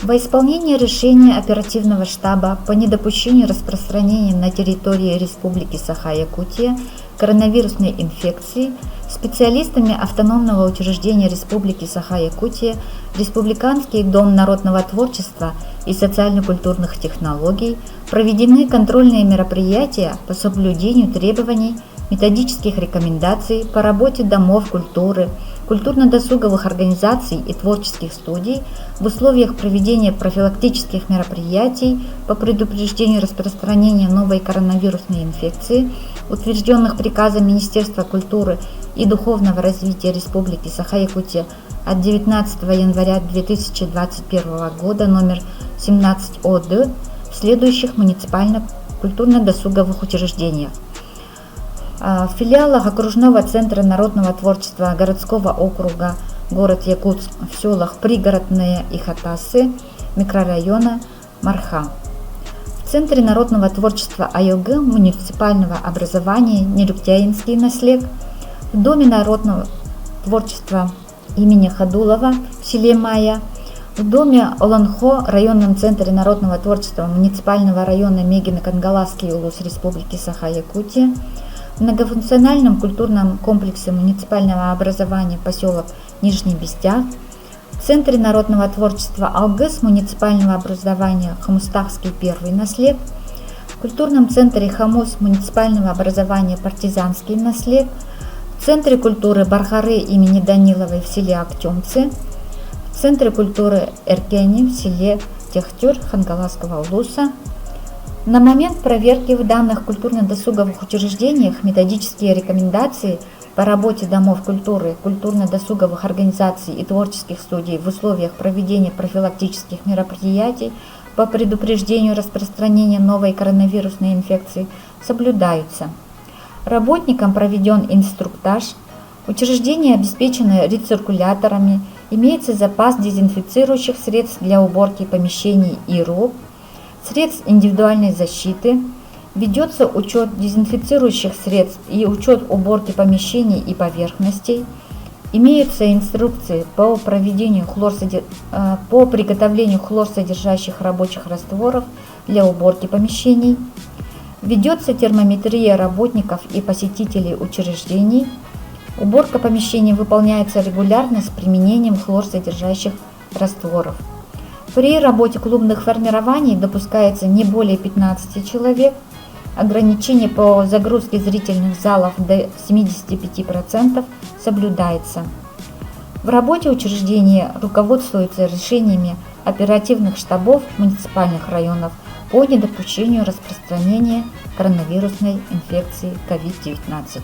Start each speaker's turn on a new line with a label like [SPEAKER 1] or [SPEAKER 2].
[SPEAKER 1] Во исполнение решения оперативного штаба по недопущению распространения на территории Республики Саха-Якутия коронавирусной инфекции специалистами автономного учреждения Республики Саха-Якутия Республиканский дом народного творчества и социально-культурных технологий проведены контрольные мероприятия по соблюдению требований методических рекомендаций по работе домов культуры, культурно-досуговых организаций и творческих студий в условиях проведения профилактических мероприятий по предупреждению распространения новой коронавирусной инфекции, утвержденных приказом Министерства культуры и духовного развития Республики Саха-Якутия от 19 января 2021 года номер 17 ОД в следующих муниципально-культурно-досуговых учреждениях. В филиалах окружного центра народного творчества городского округа город Якутск, в селах Пригородные и Хатасы микрорайона Марха. В центре народного творчества АЙОГ муниципального образования Нерюктяинский наслед, в доме народного творчества имени Хадулова в селе Майя, в доме Оланхо, районном центре народного творчества муниципального района Мегино-Кангаласский улус Республики Саха-Якутия, в многофункциональном культурном комплексе муниципального образования поселок Нижний Бестяг, в Центре народного творчества АЛГЭС муниципального образования Хамустахский первый наслед, в культурном центре Хамус муниципального образования Партизанский наслед, в Центре культуры Бархары имени Даниловой в селе Актемцы, в Центре культуры Эркени в селе Техтюр Хангаласского улуса. На момент проверки в данных культурно-досуговых учреждениях методические рекомендации по работе домов культуры, культурно-досуговых организаций и творческих студий в условиях проведения профилактических мероприятий по предупреждению распространения новой коронавирусной инфекции соблюдаются. Работникам проведен инструктаж, учреждения обеспечены рециркуляторами, имеется запас дезинфицирующих средств для уборки помещений и роб, средств индивидуальной защиты, ведется учет дезинфицирующих средств и учет уборки помещений и поверхностей, имеются инструкции по приготовлению хлорсодержащих рабочих растворов для уборки помещений, ведется термометрия работников и посетителей учреждений, уборка помещений выполняется регулярно с применением хлорсодержащих растворов. При работе клубных формирований допускается не более 15 человек, ограничение по загрузке зрительных залов до 75% соблюдается. В работе учреждения руководствуются решениями оперативных штабов муниципальных районов по недопущению распространения коронавирусной инфекции COVID-19.